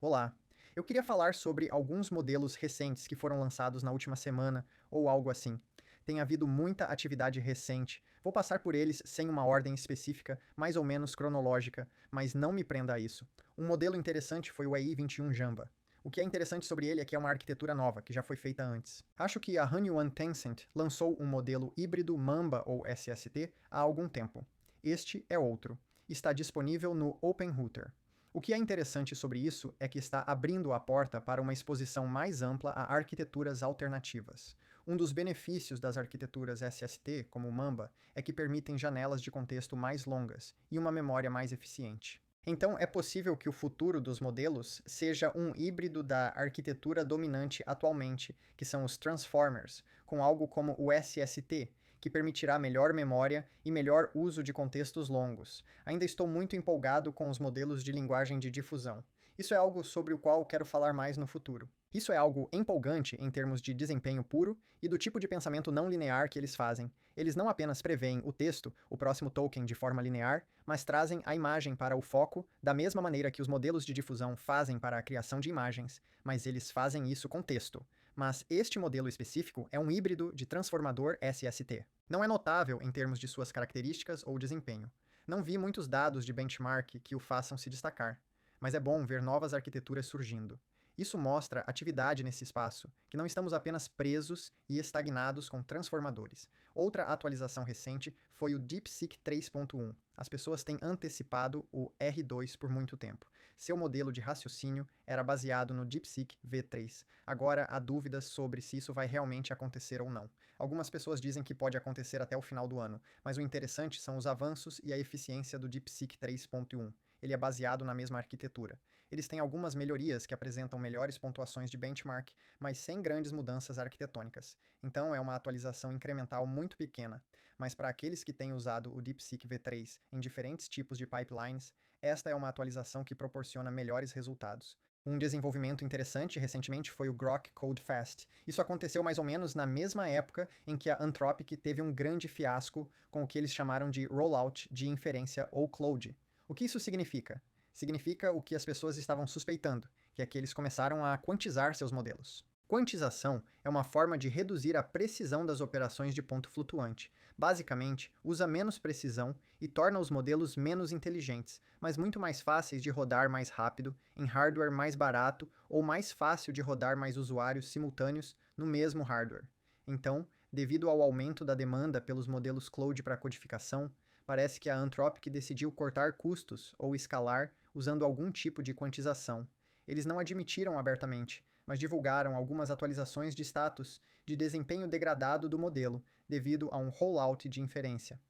Olá! Eu queria falar sobre alguns modelos recentes que foram lançados na última semana ou algo assim. Tem havido muita atividade recente. Vou passar por eles sem uma ordem específica, mais ou menos cronológica, mas não me prenda a isso. Um modelo interessante foi o AI-21 Jamba. O que é interessante sobre ele é que é uma arquitetura nova, que já foi feita antes. Acho que a Honeywell Tencent lançou um modelo híbrido Mamba ou SST há algum tempo. Este é outro. Está disponível no OpenRouter. O que é interessante sobre isso é que está abrindo a porta para uma exposição mais ampla a arquiteturas alternativas. Um dos benefícios das arquiteturas SST, como o Mamba, é que permitem janelas de contexto mais longas e uma memória mais eficiente. Então, é possível que o futuro dos modelos seja um híbrido da arquitetura dominante atualmente, que são os Transformers, com algo como o SST, que permitirá melhor memória e melhor uso de contextos longos. Ainda estou muito empolgado com os modelos de linguagem de difusão. Isso é algo sobre o qual quero falar mais no futuro. Isso é algo empolgante em termos de desempenho puro e do tipo de pensamento não linear que eles fazem. Eles não apenas preveem o texto, o próximo token, de forma linear, mas trazem a imagem para o foco da mesma maneira que os modelos de difusão fazem para a criação de imagens, mas eles fazem isso com texto. Mas este modelo específico é um híbrido de transformador SST. Não é notável em termos de suas características ou desempenho. Não vi muitos dados de benchmark que o façam se destacar, mas é bom ver novas arquiteturas surgindo. Isso mostra atividade nesse espaço, que não estamos apenas presos e estagnados com transformadores. Outra atualização recente foi o DeepSeek 3.1. As pessoas têm antecipado o R2 por muito tempo. Seu modelo de raciocínio era baseado no DeepSeek V3. Agora há dúvidas sobre se isso vai realmente acontecer ou não. Algumas pessoas dizem que pode acontecer até o final do ano, mas o interessante são os avanços e a eficiência do DeepSeek 3.1. Ele é baseado na mesma arquitetura. Eles têm algumas melhorias que apresentam melhores pontuações de benchmark, mas sem grandes mudanças arquitetônicas. Então é uma atualização incremental muito pequena. Mas para aqueles que têm usado o DeepSeek V3 em diferentes tipos de pipelines, esta é uma atualização que proporciona melhores resultados. Um desenvolvimento interessante recentemente foi o Grok Code Fast. Isso aconteceu mais ou menos na mesma época em que a Anthropic teve um grande fiasco com o que eles chamaram de rollout de inferência ou cloud. O que isso significa? Significa o que as pessoas estavam suspeitando, que é que eles começaram a quantizar seus modelos. Quantização é uma forma de reduzir a precisão das operações de ponto flutuante. Basicamente, usa menos precisão e torna os modelos menos inteligentes, mas muito mais fáceis de rodar mais rápido, em hardware mais barato ou mais fácil de rodar mais usuários simultâneos no mesmo hardware. Então, devido ao aumento da demanda pelos modelos cloud para codificação, parece que a Anthropic decidiu cortar custos ou escalar usando algum tipo de quantização. Eles não admitiram abertamente, mas divulgaram algumas atualizações de status de desempenho degradado do modelo, devido a um rollout de inferência.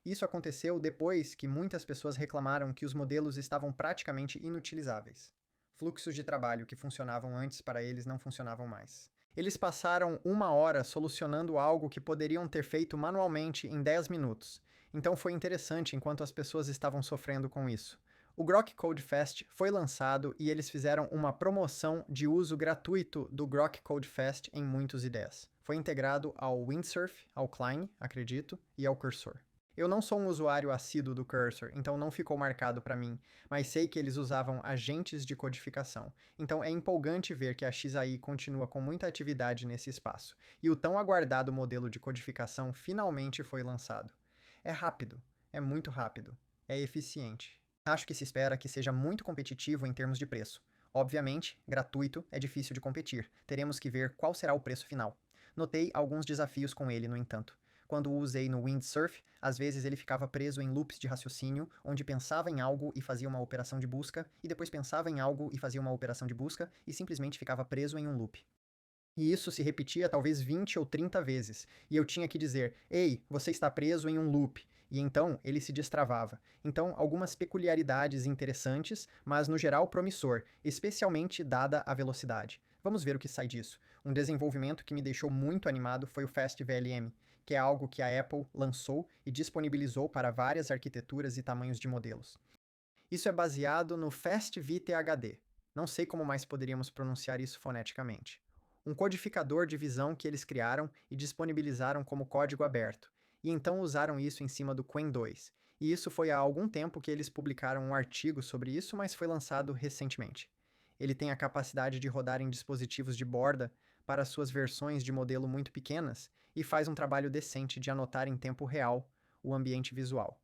Isso aconteceu depois que muitas pessoas reclamaram que os modelos estavam praticamente inutilizáveis. Fluxos de trabalho que funcionavam antes para eles não funcionavam mais. Eles passaram uma hora solucionando algo que poderiam ter feito manualmente em 10 minutos. Então foi interessante enquanto as pessoas estavam sofrendo com isso. O Grok Code Fest foi lançado e eles fizeram uma promoção de uso gratuito do Grok Code Fest em muitas ideias. Foi integrado ao Windsurf, ao Cline, acredito, e ao Cursor. Eu não sou um usuário assíduo do Cursor, então não ficou marcado para mim, mas sei que eles usavam agentes de codificação. Então é empolgante ver que a XAI continua com muita atividade nesse espaço, e o tão aguardado modelo de codificação finalmente foi lançado. É rápido, é muito rápido, é eficiente. Acho que se espera que seja muito competitivo em termos de preço. Obviamente, gratuito é difícil de competir, teremos que ver qual será o preço final. Notei alguns desafios com ele, no entanto. Quando o usei no Windsurf, às vezes ele ficava preso em loops de raciocínio, onde pensava em algo e fazia uma operação de busca, e depois pensava em algo e fazia uma operação de busca, e simplesmente ficava preso em um loop. E isso se repetia talvez 20 ou 30 vezes, e eu tinha que dizer: "Ei, você está preso em um loop", e então ele se destravava. Então, algumas peculiaridades interessantes, mas no geral promissor, especialmente dada a velocidade. Vamos ver o que sai disso. Um desenvolvimento que me deixou muito animado foi o FastVLM, que é algo que a Apple lançou e disponibilizou para várias arquiteturas e tamanhos de modelos. Isso é baseado no FastVTHD. Não sei como mais poderíamos pronunciar isso foneticamente. Um codificador de visão que eles criaram e disponibilizaram como código aberto, e então usaram isso em cima do Qwen 2. E isso foi há algum tempo que eles publicaram um artigo sobre isso, mas foi lançado recentemente. Ele tem a capacidade de rodar em dispositivos de borda para suas versões de modelo muito pequenas e faz um trabalho decente de anotar em tempo real o ambiente visual.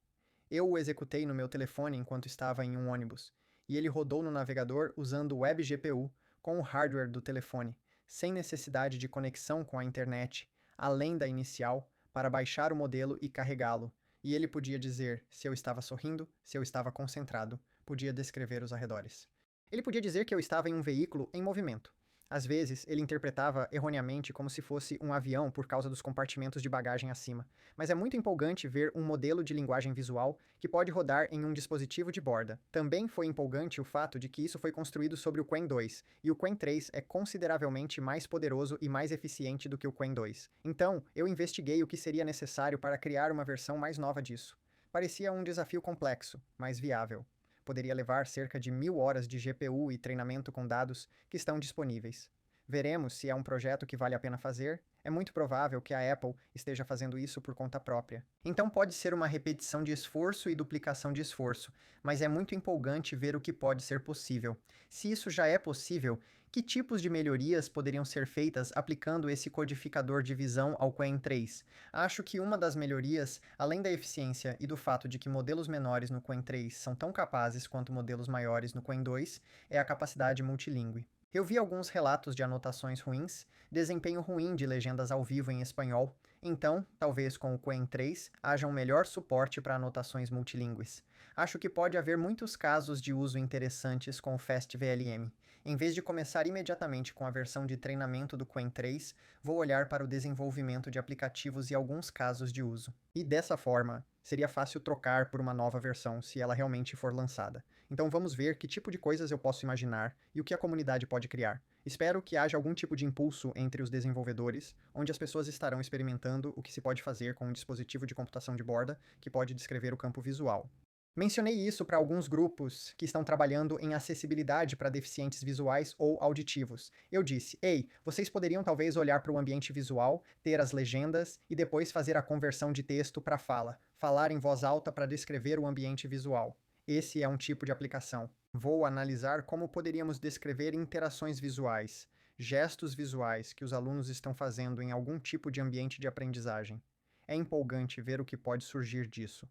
Eu o executei no meu telefone enquanto estava em um ônibus, e ele rodou no navegador usando o WebGPU com o hardware do telefone, sem necessidade de conexão com a internet, além da inicial, para baixar o modelo e carregá-lo. E ele podia dizer se eu estava sorrindo, se eu estava concentrado, podia descrever os arredores. Ele podia dizer que eu estava em um veículo em movimento. Às vezes, ele interpretava erroneamente como se fosse um avião por causa dos compartimentos de bagagem acima, mas é muito empolgante ver um modelo de linguagem visual que pode rodar em um dispositivo de borda. Também foi empolgante o fato de que isso foi construído sobre o Qwen 2, e o Qwen 3 é consideravelmente mais poderoso e mais eficiente do que o Qwen 2. Então, eu investiguei o que seria necessário para criar uma versão mais nova disso. Parecia um desafio complexo, mas viável. Poderia levar cerca de 1000 horas de GPU e treinamento com dados que estão disponíveis. Veremos se é um projeto que vale a pena fazer. É muito provável que a Apple esteja fazendo isso por conta própria. Então pode ser uma repetição de esforço e duplicação de esforço, mas é muito empolgante ver o que pode ser possível. Se isso já é possível, que tipos de melhorias poderiam ser feitas aplicando esse codificador de visão ao Qwen 3? Acho que uma das melhorias, além da eficiência e do fato de que modelos menores no Qwen 3 são tão capazes quanto modelos maiores no Qwen 2, é a capacidade multilingüe. Eu vi alguns relatos de anotações ruins, desempenho ruim de legendas ao vivo em espanhol, então, talvez com o Qwen 3 haja um melhor suporte para anotações multilingües. Acho que pode haver muitos casos de uso interessantes com o FastVLM. Em vez de começar imediatamente com a versão de treinamento do Qwen 3, vou olhar para o desenvolvimento de aplicativos e alguns casos de uso. E dessa forma, seria fácil trocar por uma nova versão se ela realmente for lançada. Então vamos ver que tipo de coisas eu posso imaginar e o que a comunidade pode criar. Espero que haja algum tipo de impulso entre os desenvolvedores, onde as pessoas estarão experimentando o que se pode fazer com um dispositivo de computação de borda que pode descrever o campo visual. Mencionei isso para alguns grupos que estão trabalhando em acessibilidade para deficientes visuais ou auditivos. Eu disse: ei, vocês poderiam talvez olhar para o ambiente visual, ter as legendas e depois fazer a conversão de texto para fala, falar em voz alta para descrever o ambiente visual. Esse é um tipo de aplicação. Vou analisar como poderíamos descrever interações visuais, gestos visuais que os alunos estão fazendo em algum tipo de ambiente de aprendizagem. É empolgante ver o que pode surgir disso.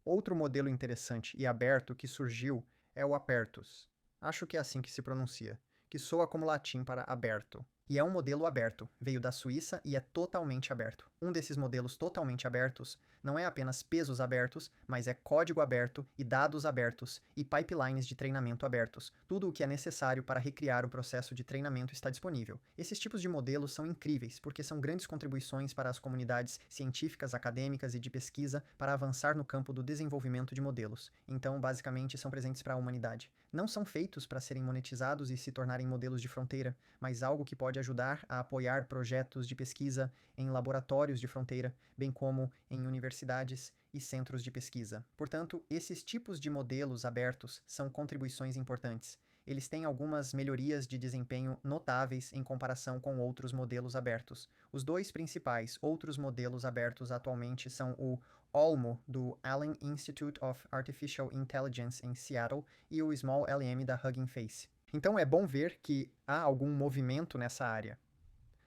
Outro modelo interessante e aberto que surgiu é o Apertus. Acho que é assim que se pronuncia, que soa como latim para aberto. E é um modelo aberto, veio da Suíça e é totalmente aberto. Um desses modelos totalmente abertos não é apenas pesos abertos, mas é código aberto e dados abertos e pipelines de treinamento abertos. Tudo o que é necessário para recriar o processo de treinamento está disponível. Esses tipos de modelos são incríveis porque são grandes contribuições para as comunidades científicas, acadêmicas e de pesquisa para avançar no campo do desenvolvimento de modelos. Então, basicamente, são presentes para a humanidade. Não são feitos para serem monetizados e se tornarem modelos de fronteira, mas algo que pode ajudar a apoiar projetos de pesquisa em laboratórios de fronteira, bem como em universidades e centros de pesquisa. Portanto, esses tipos de modelos abertos são contribuições importantes. Eles têm algumas melhorias de desempenho notáveis em comparação com outros modelos abertos. Os dois principais outros modelos abertos atualmente são o Olmo, do Allen Institute of Artificial Intelligence em Seattle, e o Small LM da Hugging Face. Então é bom ver que há algum movimento nessa área.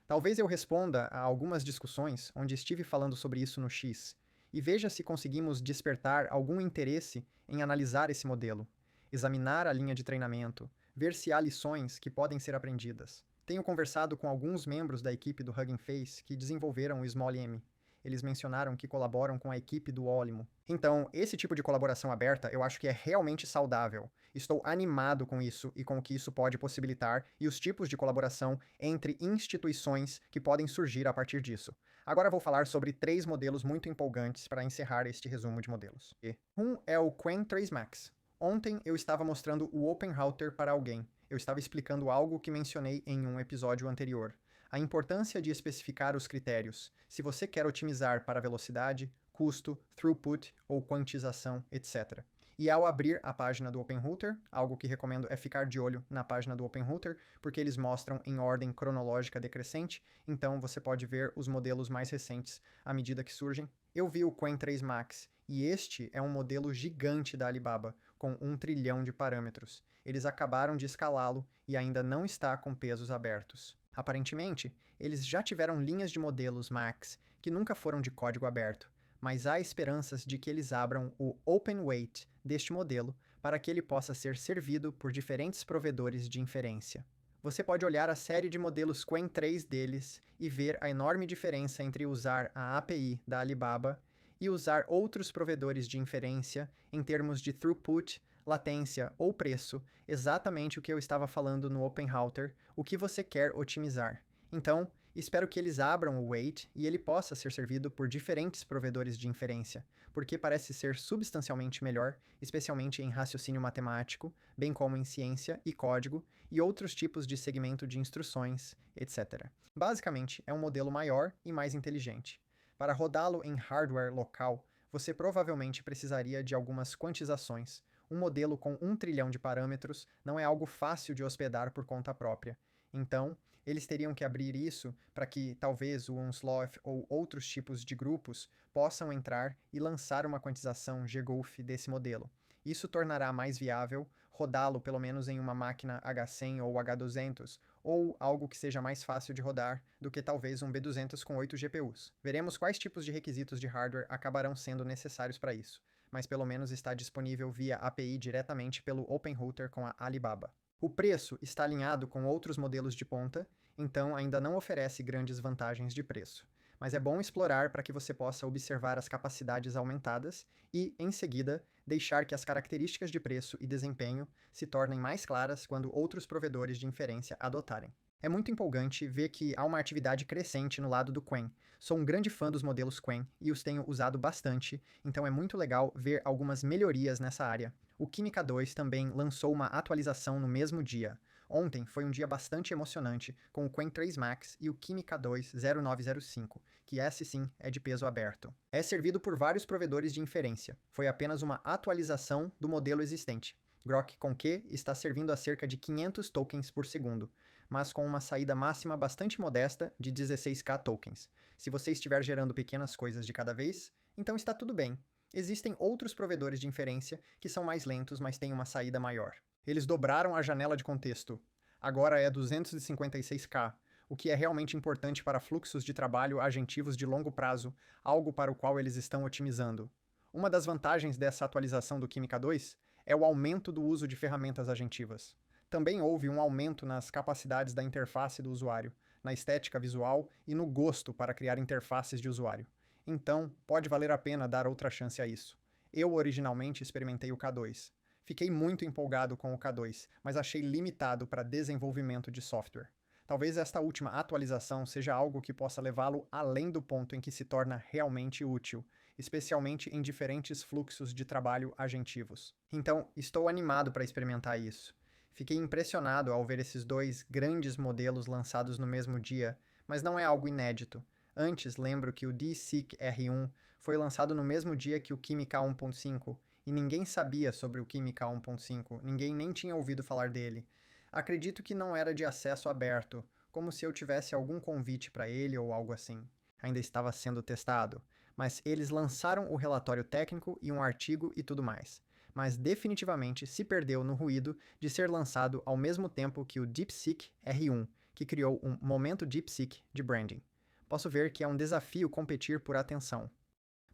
Talvez eu responda a algumas discussões onde estive falando sobre isso no X, e veja se conseguimos despertar algum interesse em analisar esse modelo, examinar a linha de treinamento, ver se há lições que podem ser aprendidas. Tenho conversado com alguns membros da equipe do Hugging Face que desenvolveram o SmallM. Eles mencionaram que colaboram com a equipe do Olimo. Então, esse tipo de colaboração aberta eu acho que é realmente saudável. Estou animado com isso e com o que isso pode possibilitar e os tipos de colaboração entre instituições que podem surgir a partir disso. Agora vou falar sobre 3 modelos muito empolgantes para encerrar este resumo de modelos. Um é o Qwen 3 Max. Ontem eu estava mostrando o OpenRouter para alguém. Eu estava explicando algo que mencionei em um episódio anterior. A importância de especificar os critérios, se você quer otimizar para velocidade, custo, throughput ou quantização, etc. E ao abrir a página do OpenRouter, algo que recomendo é ficar de olho na página do OpenRouter, porque eles mostram em ordem cronológica decrescente, então você pode ver os modelos mais recentes à medida que surgem. Eu vi o Qwen 3 Max, e este é um modelo gigante da Alibaba, com 1 trilhão de parâmetros. eles acabaram de escalá-lo e ainda não está com pesos abertos. Aparentemente, eles já tiveram linhas de modelos Max que nunca foram de código aberto, mas há esperanças de que eles abram o Open Weight deste modelo para que ele possa ser servido por diferentes provedores de inferência. Você pode olhar a série de modelos Qwen 3 deles e ver a enorme diferença entre usar a API da Alibaba e usar outros provedores de inferência em termos de throughput, latência ou preço, exatamente o que eu estava falando no OpenRouter, o que você quer otimizar. Então, espero que eles abram o Weight e ele possa ser servido por diferentes provedores de inferência, porque parece ser substancialmente melhor, especialmente em raciocínio matemático, bem como em ciência e código e outros tipos de segmento de instruções, etc. Basicamente, é um modelo maior e mais inteligente. Para rodá-lo em hardware local, você provavelmente precisaria de algumas quantizações. Um modelo com 1 trilhão de parâmetros não é algo fácil de hospedar por conta própria. Então, eles teriam que abrir isso para que talvez o Unsloth ou outros tipos de grupos possam entrar e lançar uma quantização GGolf desse modelo. Isso tornará mais viável rodá-lo pelo menos em uma máquina H100 ou H200, ou algo que seja mais fácil de rodar do que talvez um B200 com 8 GPUs. Veremos quais tipos de requisitos de hardware acabarão sendo necessários para isso, mas pelo menos está disponível via API diretamente pelo OpenRouter com a Alibaba. O preço está alinhado com outros modelos de ponta, então ainda não oferece grandes vantagens de preço. Mas é bom explorar para que você possa observar as capacidades aumentadas e, em seguida, deixar que as características de preço e desempenho se tornem mais claras quando outros provedores de inferência adotarem. É muito empolgante ver que há uma atividade crescente no lado do Qwen. Sou um grande fã dos modelos Qwen e os tenho usado bastante, então é muito legal ver algumas melhorias nessa área. O Química 2 também lançou uma atualização no mesmo dia. Ontem foi um dia bastante emocionante, com o Qwen 3 Max e o Química 2 0905, que esse sim é de peso aberto. É servido por vários provedores de inferência. Foi apenas uma atualização do modelo existente. Grok Conque está servindo a cerca de 500 tokens por segundo, mas com uma saída máxima bastante modesta de 16k tokens. Se você estiver gerando pequenas coisas de cada vez, então está tudo bem. Existem outros provedores de inferência que são mais lentos, mas têm uma saída maior. Eles dobraram a janela de contexto. Agora é 256k, o que é realmente importante para fluxos de trabalho agentivos de longo prazo, algo para o qual eles estão otimizando. Uma das vantagens dessa atualização do Química 2 é o aumento do uso de ferramentas agentivas. Também houve um aumento nas capacidades da interface do usuário, na estética visual e no gosto para criar interfaces de usuário. Então, pode valer a pena dar outra chance a isso. Eu originalmente experimentei o K2. Fiquei muito empolgado com o K2, mas achei limitado para desenvolvimento de software. Talvez esta última atualização seja algo que possa levá-lo além do ponto em que se torna realmente útil, especialmente em diferentes fluxos de trabalho agentivos. Então, estou animado para experimentar isso. Fiquei impressionado ao ver esses dois grandes modelos lançados no mesmo dia, mas não é algo inédito. Antes, lembro que o DeepSeek R1 foi lançado no mesmo dia que o Química 1.5, e ninguém sabia sobre o Química 1.5, ninguém nem tinha ouvido falar dele. Acredito que não era de acesso aberto, como se eu tivesse algum convite para ele ou algo assim. Ainda estava sendo testado, mas eles lançaram o relatório técnico e um artigo e tudo mais. Mas definitivamente se perdeu no ruído de ser lançado ao mesmo tempo que o DeepSeek R1, que criou um momento DeepSeek de branding. Posso ver que é um desafio competir por atenção.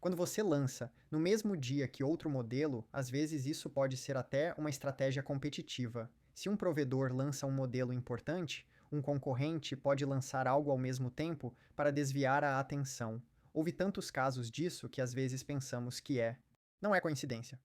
Quando você lança no mesmo dia que outro modelo, às vezes isso pode ser até uma estratégia competitiva. Se um provedor lança um modelo importante, um concorrente pode lançar algo ao mesmo tempo para desviar a atenção. Houve tantos casos disso que às vezes pensamos que é. Não é coincidência.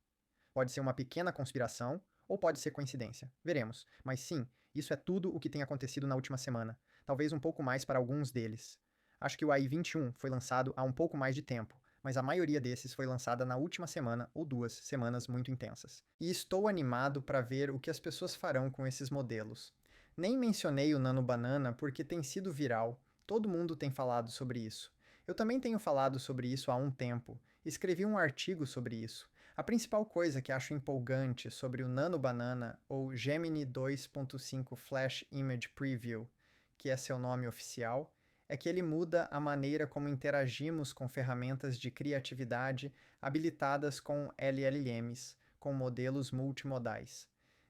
Pode ser uma pequena conspiração ou pode ser coincidência. Veremos. Mas sim, isso é tudo o que tem acontecido na última semana. Talvez um pouco mais para alguns deles. Acho que o AI 21 foi lançado há um pouco mais de tempo, mas a maioria desses foi lançada na última semana ou 2 semanas muito intensas. E estou animado para ver o que as pessoas farão com esses modelos. Nem mencionei o Nano Banana porque tem sido viral, todo mundo tem falado sobre isso. Eu também tenho falado sobre isso há um tempo, escrevi um artigo sobre isso. A principal coisa que acho empolgante sobre o Nano Banana ou Gemini 2.5 Flash Image Preview, que é seu nome oficial, é que ele muda a maneira como interagimos com ferramentas de criatividade habilitadas com LLMs, com modelos multimodais.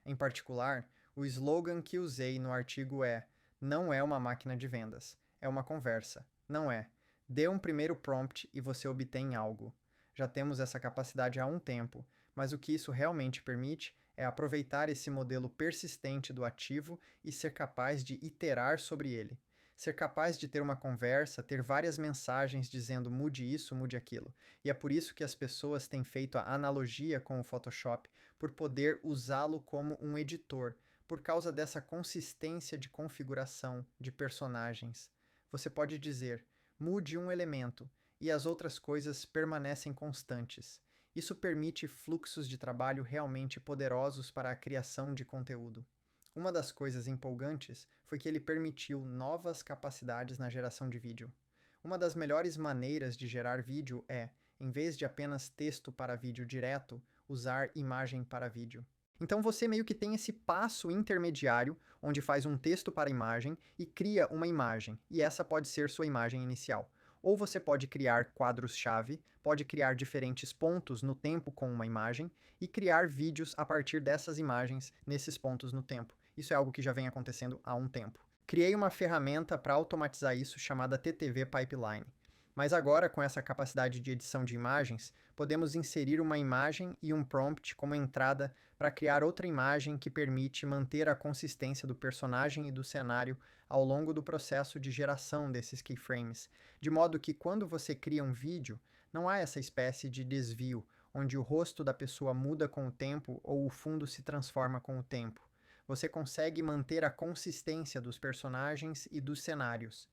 Em particular, o slogan que usei no artigo é: não é uma máquina de vendas, é uma conversa. Não é. Dê um primeiro prompt e você obtém algo. Já temos essa capacidade há um tempo, mas o que isso realmente permite é aproveitar esse modelo persistente do ativo e ser capaz de iterar sobre ele. Ser capaz de ter uma conversa, ter várias mensagens dizendo mude isso, mude aquilo. E é por isso que as pessoas têm feito a analogia com o Photoshop, por poder usá-lo como um editor, por causa dessa consistência de configuração de personagens. Você pode dizer, mude um elemento, e as outras coisas permanecem constantes. Isso permite fluxos de trabalho realmente poderosos para a criação de conteúdo. Uma das coisas empolgantes foi que ele permitiu novas capacidades na geração de vídeo. Uma das melhores maneiras de gerar vídeo é, em vez de apenas texto para vídeo direto, usar imagem para vídeo. Então você meio que tem esse passo intermediário, onde faz um texto para imagem e cria uma imagem, e essa pode ser sua imagem inicial. Ou você pode criar quadros-chave, pode criar diferentes pontos no tempo com uma imagem e criar vídeos a partir dessas imagens nesses pontos no tempo. Isso é algo que já vem acontecendo há um tempo. Criei uma ferramenta para automatizar isso chamada TTV Pipeline. Mas agora, com essa capacidade de edição de imagens, podemos inserir uma imagem e um prompt como entrada para criar outra imagem que permite manter a consistência do personagem e do cenário ao longo do processo de geração desses keyframes, de modo que quando você cria um vídeo, não há essa espécie de desvio, onde o rosto da pessoa muda com o tempo ou o fundo se transforma com o tempo. Você consegue manter a consistência dos personagens e dos cenários.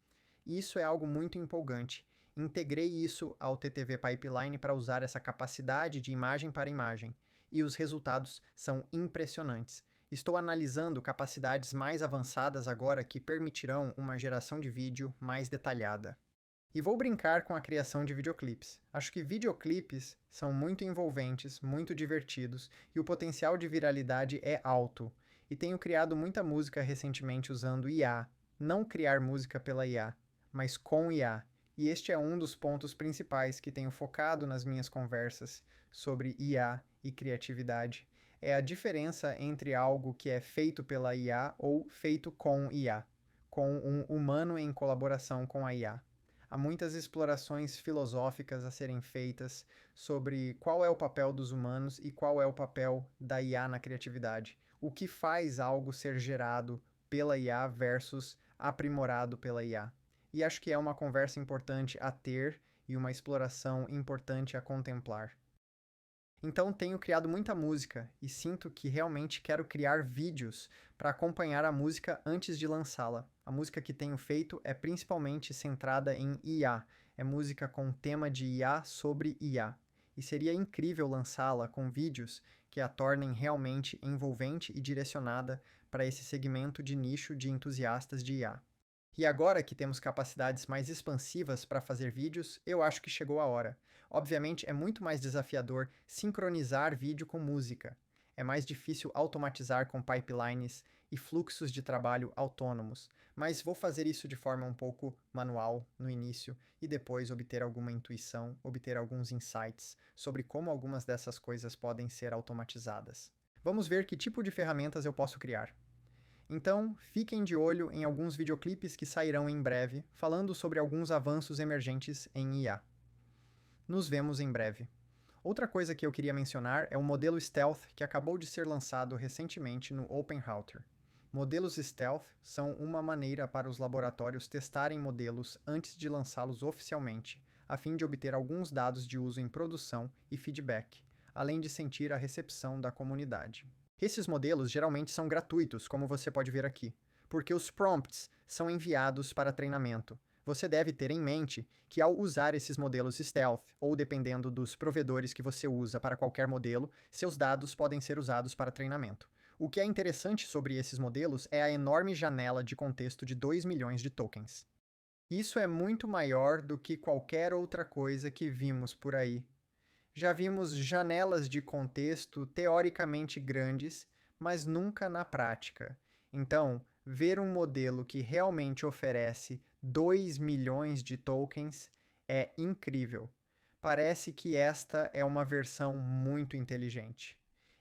E isso é algo muito empolgante. Integrei isso ao TTV Pipeline para usar essa capacidade de imagem para imagem, e os resultados são impressionantes. Estou analisando capacidades mais avançadas agora que permitirão uma geração de vídeo mais detalhada. E vou brincar com a criação de videoclipes. Acho que videoclipes são muito envolventes, muito divertidos e o potencial de viralidade é alto. E tenho criado muita música recentemente usando IA. Não criar música pela IA, mas com IA. E este é um dos pontos principais que tenho focado nas minhas conversas sobre IA e criatividade. É a diferença entre algo que é feito pela IA ou feito com IA, com um humano em colaboração com a IA. Há muitas explorações filosóficas a serem feitas sobre qual é o papel dos humanos e qual é o papel da IA na criatividade. O que faz algo ser gerado pela IA versus aprimorado pela IA. E acho que é uma conversa importante a ter e uma exploração importante a contemplar. Então tenho criado muita música e sinto que realmente quero criar vídeos para acompanhar a música antes de lançá-la. A música que tenho feito é principalmente centrada em IA, é música com tema de IA sobre IA. E seria incrível lançá-la com vídeos que a tornem realmente envolvente e direcionada para esse segmento de nicho de entusiastas de IA. E agora que temos capacidades mais expansivas para fazer vídeos, eu acho que chegou a hora. Obviamente, é muito mais desafiador sincronizar vídeo com música. É mais difícil automatizar com pipelines e fluxos de trabalho autônomos, mas vou fazer isso de forma um pouco manual no início e depois obter alguma intuição, obter alguns insights sobre como algumas dessas coisas podem ser automatizadas. Vamos ver que tipo de ferramentas eu posso criar. Então, fiquem de olho em alguns videoclipes que sairão em breve, falando sobre alguns avanços emergentes em IA. Nos vemos em breve. Outra coisa que eu queria mencionar é o modelo Stealth que acabou de ser lançado recentemente no Open Router. Modelos Stealth são uma maneira para os laboratórios testarem modelos antes de lançá-los oficialmente, a fim de obter alguns dados de uso em produção e feedback, além de sentir a recepção da comunidade. Esses modelos geralmente são gratuitos, como você pode ver aqui, porque os prompts são enviados para treinamento. Você deve ter em mente que ao usar esses modelos Stealth, ou dependendo dos provedores que você usa para qualquer modelo, seus dados podem ser usados para treinamento. O que é interessante sobre esses modelos é a enorme janela de contexto de 2 milhões de tokens. Isso é muito maior do que qualquer outra coisa que vimos por aí. Já vimos janelas de contexto teoricamente grandes, mas nunca na prática. Então, ver um modelo que realmente oferece 2 milhões de tokens é incrível. Parece que esta é uma versão muito inteligente.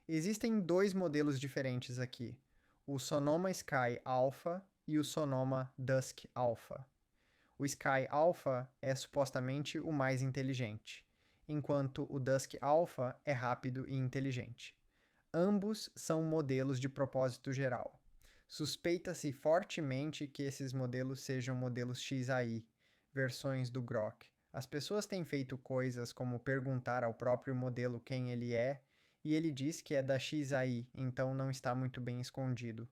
Existem dois modelos diferentes aqui, o Sonoma Sky Alpha e o Sonoma Dusk Alpha. O Sky Alpha é supostamente o mais inteligente, enquanto o Dusk Alpha é rápido e inteligente. Ambos são modelos de propósito geral. Suspeita-se fortemente que esses modelos sejam modelos XAI, versões do Grok. As pessoas têm feito coisas como perguntar ao próprio modelo quem ele é, e ele diz que é da XAI, então não está muito bem escondido.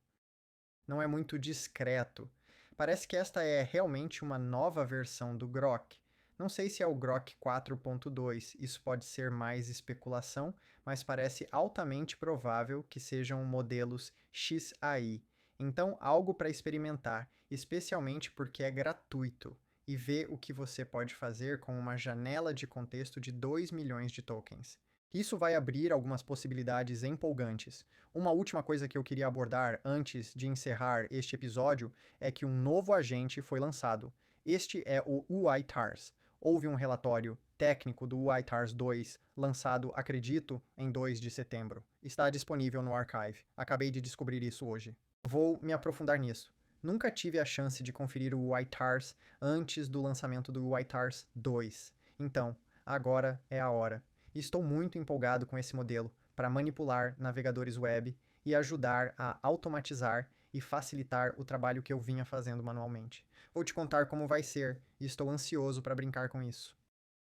Não é muito discreto. Parece que esta é realmente uma nova versão do Grok. Não sei se é o Grok 4.2, isso pode ser mais especulação, mas parece altamente provável que sejam modelos XAI. Então, algo para experimentar, especialmente porque é gratuito, e ver o que você pode fazer com uma janela de contexto de 2 milhões de tokens. Isso vai abrir algumas possibilidades empolgantes. Uma última coisa que eu queria abordar antes de encerrar este episódio é que um novo agente foi lançado. Este é o UiTars. Houve um relatório técnico do UiTars 2, lançado, acredito, em 2 de setembro. Está disponível no Archive. Acabei de descobrir isso hoje. Vou me aprofundar nisso. Nunca tive a chance de conferir o UiTars antes do lançamento do UiTars 2. Então, agora é a hora. E estou muito empolgado com esse modelo para manipular navegadores web e ajudar a automatizar e facilitar o trabalho que eu vinha fazendo manualmente. Vou te contar como vai ser e estou ansioso para brincar com isso.